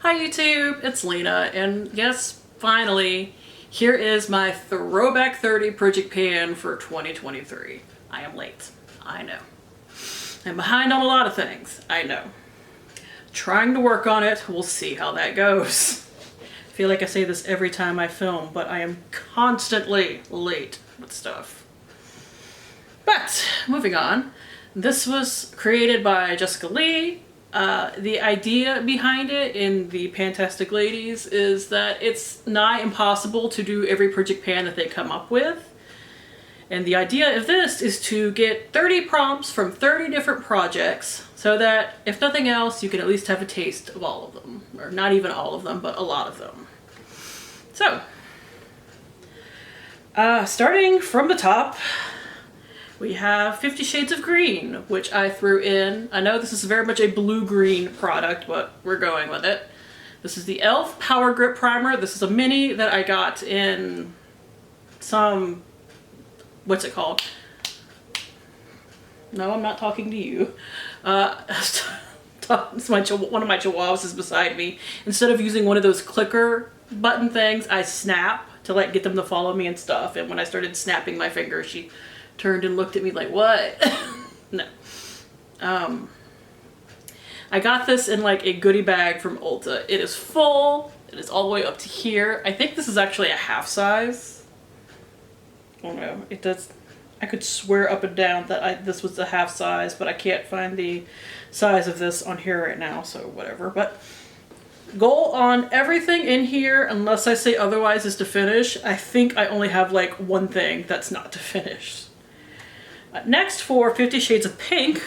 Hi YouTube, it's Lena, and yes, finally, here is my Throwback 30 project pan for 2023. I am late, I know. I'm behind on a lot of things, I know. Trying to work on it, we'll see how that goes. I feel like I say this every time I film, but I am constantly late with stuff. But, moving on, this was created by Jessica Lee. The idea behind it in the PANtastic ladies is that it's nigh impossible to do every project pan that they come up with. And the idea of this is to get 30 prompts from 30 different projects so that, if nothing else, you can at least have a taste of all of them. Or not even all of them, but a lot of them. So, starting from the top, we have 50 Shades of Green, which I threw in. I know this is very much a blue-green product, but we're going with it. This is the e.l.f. Power Grip Primer. This is a mini that I got in some, what's it called? No, I'm not talking to you. One of my chihuahuas is beside me. Instead of using one of those clicker button things, I snap to like get them to follow me and stuff. And when I started snapping my finger, she turned and looked at me like, what? No. I got this in like a goodie bag from Ulta. It is full. It is all the way up to here. I think this is actually a half size. Oh no, it does. I could swear up and down that this was a half size, but I can't find the size of this on here right now, so whatever. But goal on everything in here, unless I say otherwise, is to finish. I think I only have like one thing that's not to finish. Next, for 50 Shades of Pink,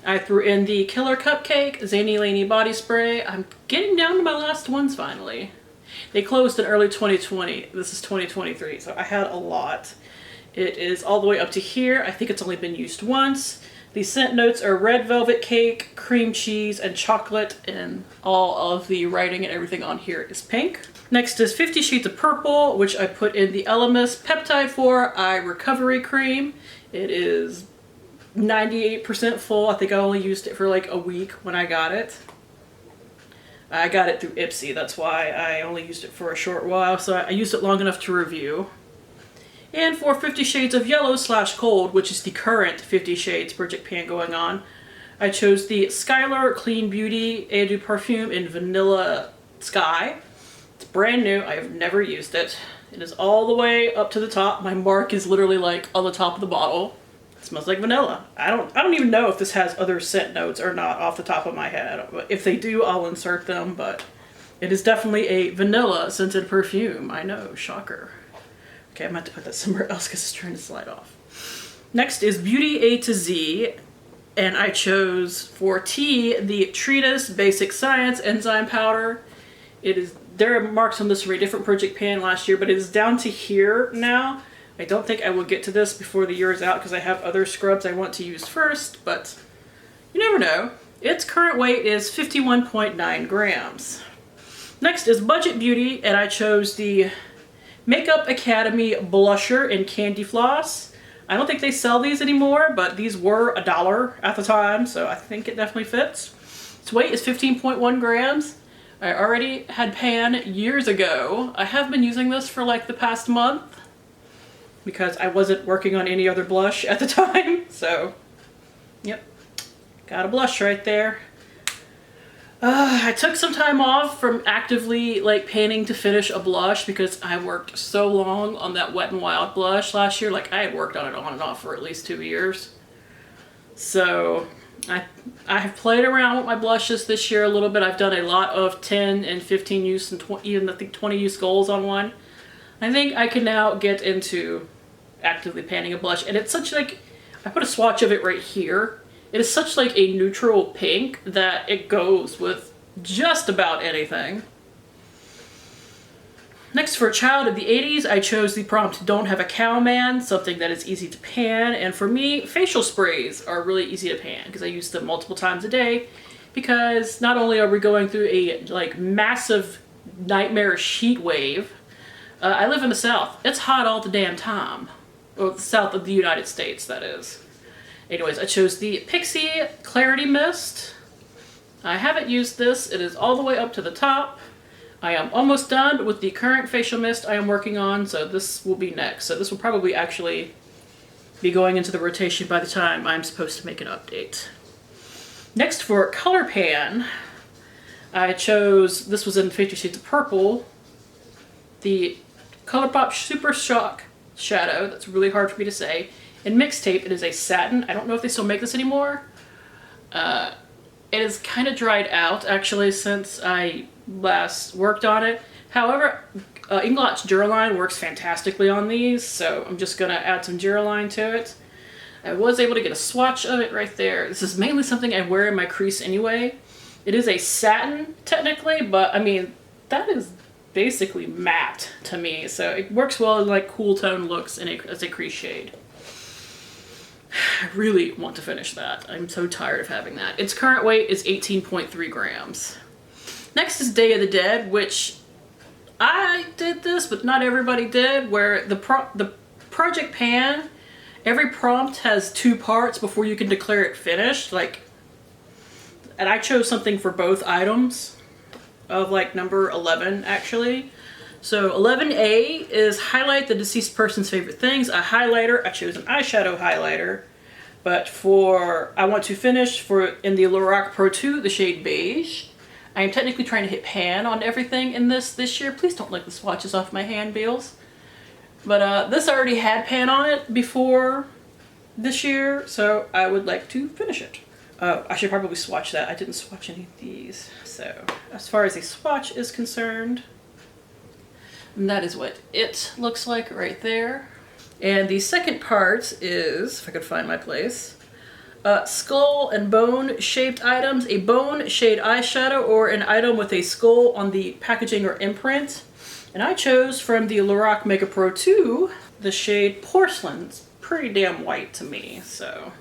I threw in the Killer Cupcake Zainey Laney Body Spray. I'm getting down to my last ones finally. They closed in early 2020. This is 2023, so I had a lot. It is all the way up to here. I think it's only been used once. The scent notes are red velvet cake, cream cheese, and chocolate, and all of the writing and everything on here is pink. Next is 50 Shades of Purple, which I put in the Elemis Peptide 4 Eye Recovery Cream. It is 98% full. I think I only used it for like a week when I got it. I got it through Ipsy, that's why I only used it for a short while, so I used it long enough to review. And for 50 Shades of Yellow / Cold, which is the current 50 Shades project pan going on, I chose the Skylar Clean Beauty Eau de Parfum in Vanilla Sky. It's brand new, I have never used it. It is all the way up to the top. My mark is literally like on the top of the bottle. It smells like vanilla. I don't even know if this has other scent notes or not off the top of my head. If they do, I'll insert them, but it is definitely a vanilla scented perfume. I know, shocker. Okay, I'm going to have to put that somewhere else because it's trying to slide off. Next is Beauty A to Z, and I chose for T the TREATIS Basic Science Enzyme Powder. There are marks on this for a different project pan last year, but it is down to here now. I don't think I will get to this before the year is out because I have other scrubs I want to use first, but you never know. Its current weight is 51.9 grams. Next is Budget Beauty, and I chose the Makeup Academy Blusher in Candyfloss. I don't think they sell these anymore, but these were $1 at the time, so I think it definitely fits. Its weight is 15.1 grams. I already had pan years ago. I have been using this for like the past month because I wasn't working on any other blush at the time. So, yep, got a blush right there. I took some time off from actively like panning to finish a blush because I worked so long on that Wet n Wild blush last year. Like I had worked on it on and off for at least 2 years. So I have played around with my blushes this year a little bit. I've done a lot of 10 and 15 use and even I think 20 use goals on one. I think I can now get into actively panning a blush, and it's such like, I put a swatch of it right here. It is such like a neutral pink that it goes with just about anything. Next, for a child of the 80s, I chose the prompt Don't Have a Cow Man, something that is easy to pan. And for me, facial sprays are really easy to pan because I use them multiple times a day, because not only are we going through a like massive nightmarish heat wave, I live in the South. It's hot all the damn time. Or the South of the United States, that is. Anyways, I chose the Pixi Clarity Mist. I haven't used this. It is all the way up to the top. I am almost done with the current facial mist I am working on, so this will be next. So this will probably actually be going into the rotation by the time I'm supposed to make an update. Next for color pan, I chose, this was in 50 Shades of Purple, the Colourpop Supershock shadow. That's really hard for me to say. In Mixtape, it is a satin. I don't know if they still make this anymore. It is kind of dried out, actually, since I last worked on it. However, Inglot's Duraline works fantastically on these, so I'm just going to add some Duraline to it. I was able to get a swatch of it right there. This is mainly something I wear in my crease anyway. It is a satin, technically, but I mean, that is basically matte to me, so it works well in like cool tone looks as a crease shade. I really want to finish that. I'm so tired of having that. Its current weight is 18.3 grams. Next is Day of the Dead, which I did this, but not everybody did, where the project pan, every prompt has 2 parts before you can declare it finished. Like, and I chose something for both items of like number 11 actually. So 11A is highlight the deceased person's favorite things, a highlighter. I chose an eyeshadow highlighter, but I want to finish in the Lorac Pro 2, the shade Beige. I am technically trying to hit pan on everything in this year. Please don't lick the swatches off my hand, Beals. But this already had pan on it before this year, so I would like to finish it. Oh, I should probably swatch that. I didn't swatch any of these. So as far as a swatch is concerned, and that is what it looks like right there. And the second part is, if I could find my place, skull and bone shaped items, a bone shade eyeshadow or an item with a skull on the packaging or imprint. And I chose from the Lorac Mega Pro 2 the shade Porcelain. It's pretty damn white to me, so.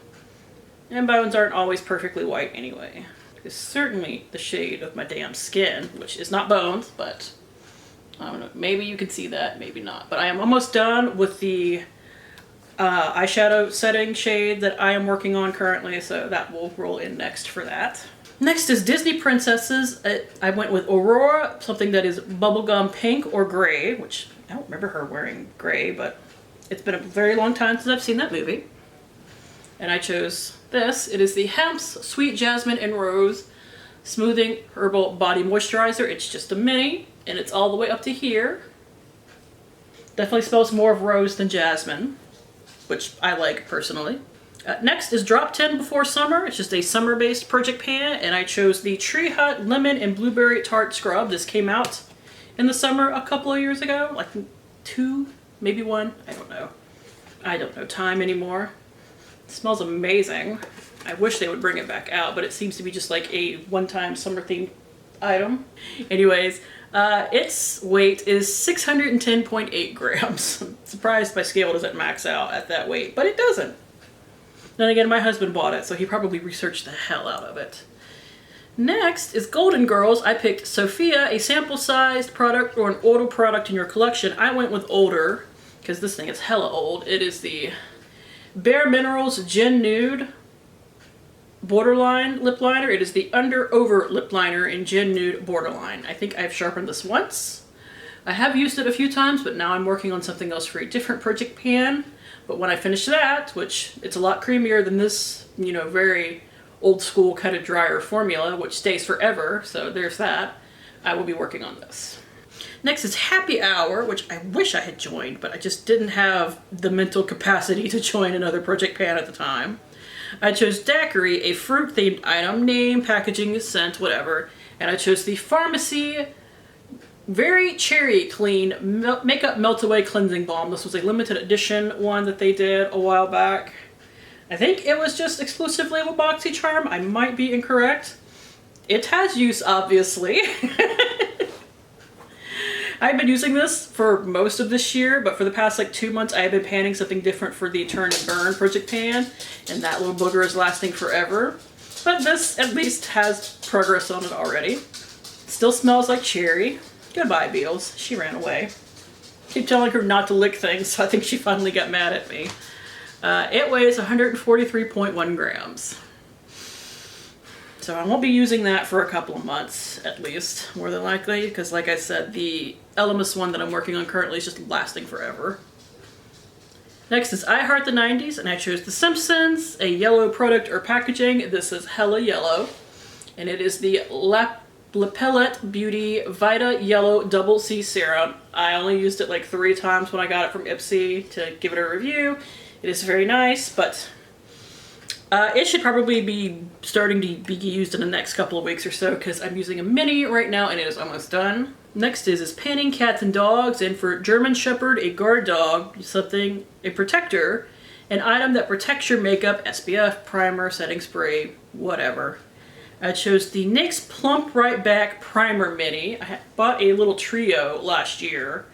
And bones aren't always perfectly white anyway. It's certainly the shade of my damn skin, which is not bones, but I don't know, maybe you can see that, maybe not. But I am almost done with the eyeshadow setting shade that I am working on currently, so that will roll in next for that. Next is Disney Princesses. I went with Aurora, something that is bubblegum pink or gray, which I don't remember her wearing gray, but it's been a very long time since I've seen that movie. And I chose this. It is the Hempz Sweet Jasmine and Rose Smoothing Herbal Body Moisturizer. It's just a mini, and it's all the way up to here. Definitely smells more of rose than jasmine, which I like personally. Next is Drop 10 Before Summer. It's just a summer-based project pan, and I chose the Tree Hut Lemon and Blueberry Tart Scrub. This came out in the summer a couple of years ago, like 2, maybe 1, I don't know. I don't know time anymore. It smells amazing. I wish they would bring it back out, but it seems to be just like a one-time summer-themed item. Anyways, its weight is 610.8 grams. I'm surprised my scale doesn't max out at that weight, but it doesn't. Then again, my husband bought it, so he probably researched the hell out of it. Next is Golden Girls. I picked Sophia, a sample-sized product or an older product in your collection. I went with older, because this thing is hella old. It is the Bare Minerals Gen Nude Borderline Lip Liner. It is the Under Over Lip Liner in Gen Nude Borderline. I think I've sharpened this once. I have used it a few times, but now I'm working on something else for a different project pan. But when I finish that, which it's a lot creamier than this, you know, very old school kind of drier formula, which stays forever, so there's that, I will be working on this. Next is Happy Hour, which I wish I had joined, but I just didn't have the mental capacity to join another project pan at the time. I chose Daiquiri, a fruit-themed item, name, packaging, scent, whatever, and I chose the Pharmacy Very Cherry Clean Makeup Melt-Away Cleansing Balm. This was a limited edition one that they did a while back. I think it was just exclusively with BoxyCharm. I might be incorrect. It has use, obviously. I've been using this for most of this year, but for the past like 2 months, I've been panning something different for the Turn and Burn project pan, and that little booger is lasting forever. But this at least has progress on it already. Still smells like cherry. Goodbye, Beals. She ran away. Keep telling her not to lick things, so I think she finally got mad at me. It weighs 143.1 grams. So I won't be using that for a couple of months, at least, more than likely, because like I said, the Elemis one that I'm working on currently is just lasting forever. Next is I Heart the 90s, and I chose The Simpsons, a yellow product or packaging. This is hella yellow, and it is the La Palette Beauty Vita Yellow Double C Serum. I only used it like 3 times when I got it from Ipsy to give it a review. It is very nice, but it should probably be starting to be used in the next couple of weeks or so because I'm using a mini right now and it is almost done. Next is Panning Cats and Dogs, and for German Shepherd, a guard dog, something, a protector, an item that protects your makeup, SPF, primer, setting spray, whatever. I chose the NYX Plump Right Back Primer Mini. I bought a little trio last year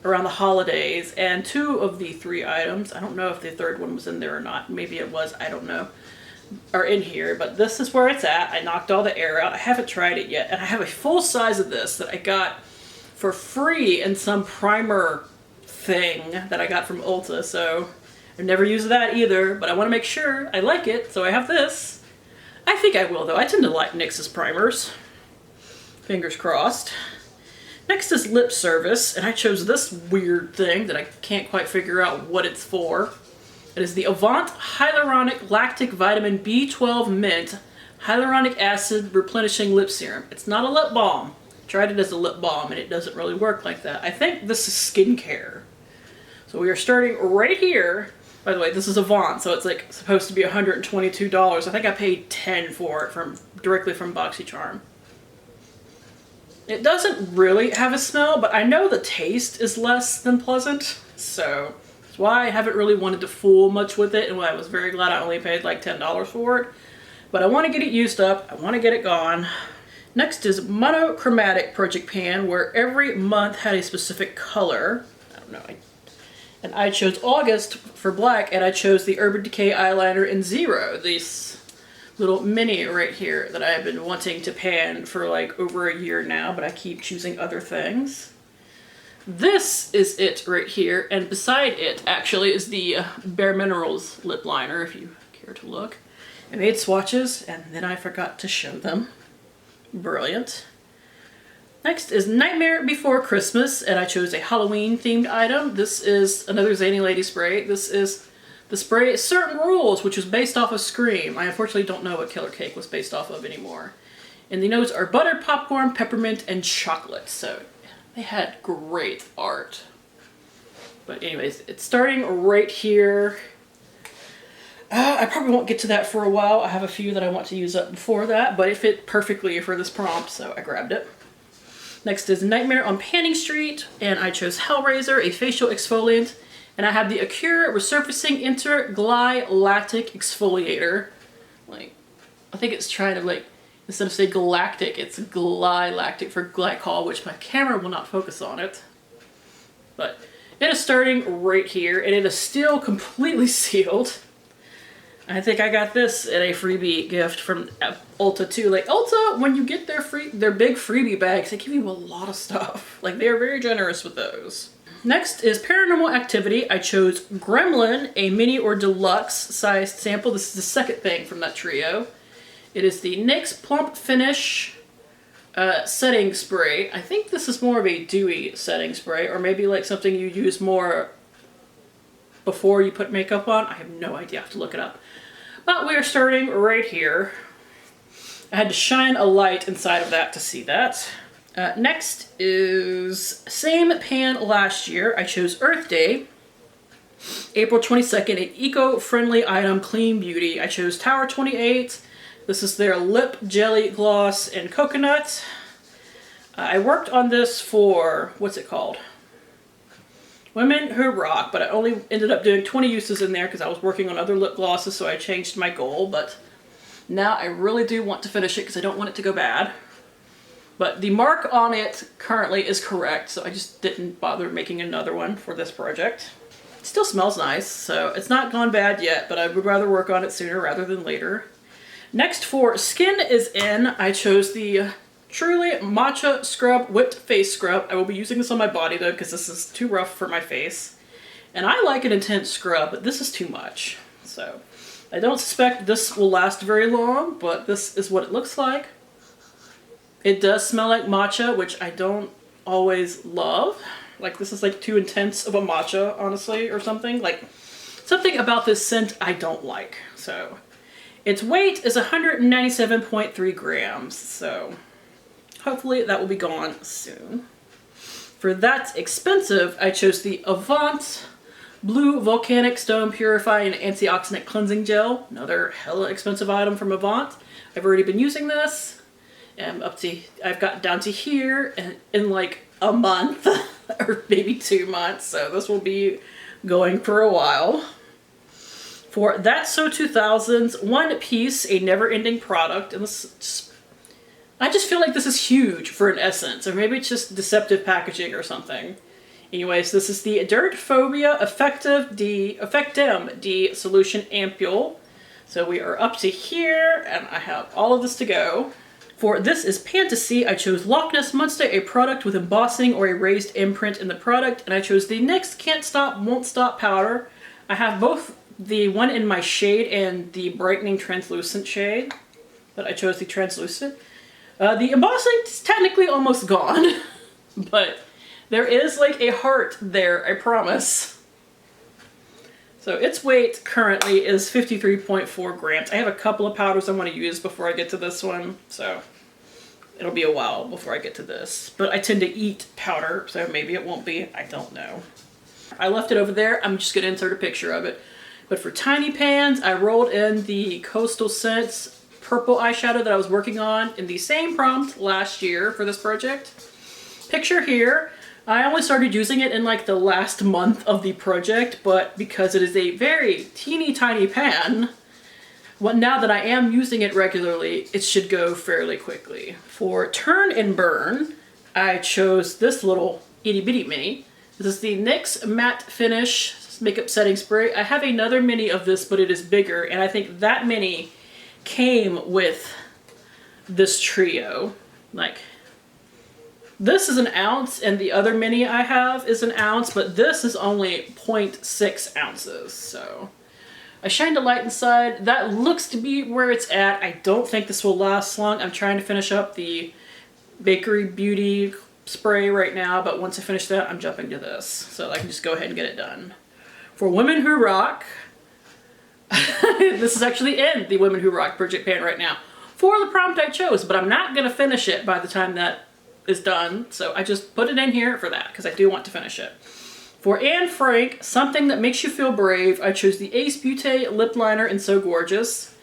around the holidays, and 2 of the 3 items, I don't know if the 3rd one was in there or not, maybe it was, I don't know, are in here, but this is where it's at. I knocked all the air out. I haven't tried it yet, and I have a full size of this that I got for free in some primer thing that I got from Ulta, so I've never used that either, but I want to make sure I like it, so I have this. I think I will, though. I tend to like NYX's primers. Fingers crossed. Next is Lip Service, and I chose this weird thing that I can't quite figure out what it's for. It is the Avant Hyaluronic Lactic Vitamin B12 Mint Hyaluronic Acid Replenishing Lip Serum. It's not a lip balm. I tried it as a lip balm, and it doesn't really work like that. I think this is skincare. So we are starting right here. By the way, this is Avant, so it's like supposed to be $122. I think I paid $10 for it directly from BoxyCharm. It doesn't really have a smell, but I know the taste is less than pleasant, so that's why I haven't really wanted to fool much with it, and I was very glad I only paid like $10 for it. But I want to get it used up, I want to get it gone. Next is Monochromatic Project Pan, where every month had a specific color. I don't know, and I chose August for black, and I chose the Urban Decay eyeliner in Zero, this little mini right here that I've been wanting to pan for like over a year now, but I keep choosing other things. This is it right here, and beside it actually is the Bare Minerals lip liner, if you care to look. I made swatches, and then I forgot to show them. Brilliant. Next is Nightmare Before Christmas, and I chose a Halloween themed item. This is another Zainey Lady spray. This is the spray Certain Rules, which was based off of Scream. I unfortunately don't know what Killer Cake was based off of anymore. And the notes are buttered popcorn, peppermint, and chocolate. So they had great art. But anyways, it's starting right here. I probably won't get to that for a while. I have a few that I want to use up before that, but it fit perfectly for this prompt, so I grabbed it. Next is Nightmare on Panning Street, and I chose Hellraiser, a facial exfoliant, and I have the Acure Resurfacing Intergly Lactic Exfoliator. Like, I think it's trying to, like, instead of say galactic, it's glylactic for glycol, which my camera will not focus on it. But it is starting right here, and it is still completely sealed. I think I got this in a freebie gift from Ulta too. Like, Ulta, when you get their big freebie bags, they give you a lot of stuff. Like, they are very generous with those. Next is Paranormal Activity. I chose Gremlin, a mini or deluxe sized sample. This is the second thing from that trio. It is the NYX Plump Finish setting spray. I think this is more of a dewy setting spray, or maybe like something you use more before you put makeup on. I have no idea, I have to look it up. But we are starting right here. I had to shine a light inside of that to see that. Next is same pan last year. I chose Earth Day, April 22nd, an eco-friendly item, Clean Beauty. I chose Tower 28. This is their lip jelly gloss and coconut. I worked on this for, what's it called? Women Who Rock, but I only ended up doing 20 uses in there because I was working on other lip glosses, so I changed my goal, but now I really do want to finish it because I don't want it to go bad. But the mark on it currently is correct, so I just didn't bother making another one for this project. It still smells nice, so it's not gone bad yet, but I would rather work on it sooner rather than later. Next for Skin is In, I chose the Truly Matcha Scrub Whipped Face Scrub. I will be using this on my body though because this is too rough for my face. And I like an intense scrub, but this is too much. So I don't suspect this will last very long, but this is what it looks like. It does smell like matcha, which I don't always love. Like, this is like too intense of a matcha, honestly, or something. Like, something about this scent I don't like. So, its weight is 197.3 grams. So, hopefully that will be gone soon. For That's Expensive, I chose the Avant Blue Volcanic Stone Purifying Antioxidant Cleansing Gel. Another hella expensive item from Avant. I've already been using this. I've gotten down to here in like a month or maybe 2 months. So this will be going for a while. For That's So 2000's One Piece, a never-ending product. And I just feel like this is huge for an essence, or maybe it's just deceptive packaging or something. Anyways, this is the Dirt Phobia Effectem D Solution Ampule. So we are up to here, and I have all of this to go. For This Is Fantasy, I chose Loch Ness Monster, a product with embossing or a raised imprint in the product, and I chose the NYX Can't Stop, Won't Stop powder. I have both the one in my shade and the brightening translucent shade, but I chose the translucent. The embossing is technically almost gone, but there is like a heart there, I promise. So its weight currently is 53.4 grams. I have a couple of powders I want to use before I get to this one, so it'll be a while before I get to this. But I tend to eat powder, so maybe it won't be, I don't know. I left it over there, I'm just going to insert a picture of it. But for tiny pans, I rolled in the Coastal Scents purple eyeshadow that I was working on in the same prompt last year for this project. Picture here. I only started using it in like the last month of the project, but because it is a very teeny tiny pan, well, now that I am using it regularly, it should go fairly quickly. For Turn and Burn, I chose this little itty bitty mini. This is the NYX Matte Finish Makeup Setting Spray. I have another mini of this, but it is bigger, and I think that mini came with this trio. Like, this is an ounce, and the other mini I have is an ounce, but this is only 0.6 ounces, so. I shined a light inside. That looks to be where it's at. I don't think this will last long. I'm trying to finish up the Bakery Beauty spray right now, but once I finish that, I'm jumping to this, so I can just go ahead and get it done. For Women Who Rock, this is actually in the Women Who Rock project pan right now for the prompt I chose, but I'm not going to finish it by the time that is done, so I just put it in here for that because I do want to finish it. For Anne Frank, Something That Makes You Feel Brave, I chose the Ace Beauté lip liner in So Gorgeous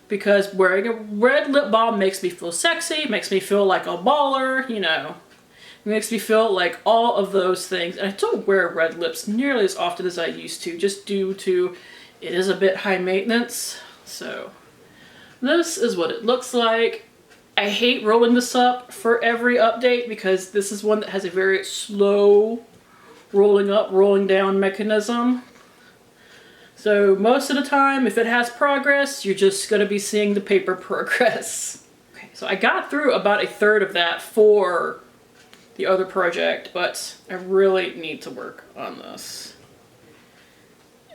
because wearing a red lip balm makes me feel sexy, makes me feel like a baller, you know. It makes me feel like all of those things. And I don't wear red lips nearly as often as I used to, just due to it is a bit high maintenance. So this is what it looks like. I hate rolling this up for every update because this is one that has a very slow rolling up, rolling down mechanism. So most of the time, if it has progress, you're just going to be seeing the paper progress. Okay, so I got through about a third of that for the other project, but I really need to work on this.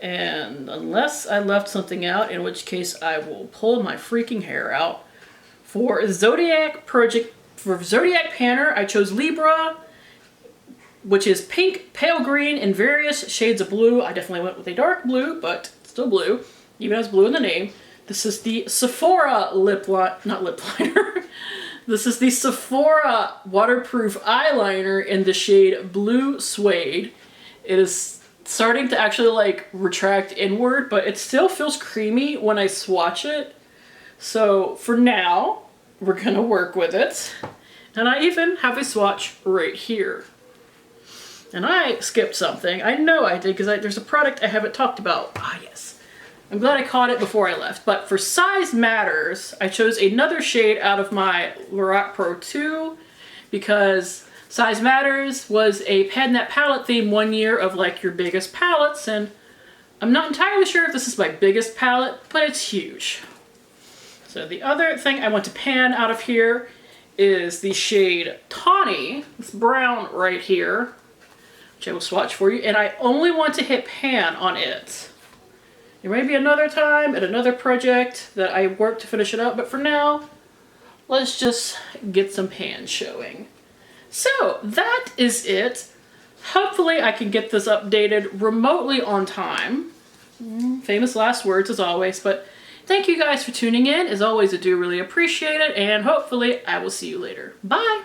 And unless I left something out, in which case I will pull my freaking hair out. For Zodiac Painter, I chose Libra, which is pink, pale green, and various shades of blue. I definitely went with a dark blue, but still blue, even has blue in the name. This is the Sephora This is the Sephora waterproof eyeliner in the shade Blue Suede. It is starting to actually like retract inward, but it still feels creamy when I swatch it. So for now, we're gonna work with it. And I even have a swatch right here. And I skipped something. I know I did because there's a product I haven't talked about. Ah, yes. I'm glad I caught it before I left. But for Size Matters, I chose another shade out of my Lorac Pro 2 because Size Matters was a Padnet palette theme one year of like your biggest palettes, and I'm not entirely sure if this is my biggest palette, but it's huge. So the other thing I want to pan out of here is the shade Tawny, this brown right here, which I will swatch for you, and I only want to hit pan on it. There may be another time at another project that I work to finish it up, but for now, let's just get some pans showing. So that is it. Hopefully I can get this updated remotely on time. Famous last words as always, but thank you guys for tuning in. As always, I do really appreciate it, and hopefully I will see you later. Bye!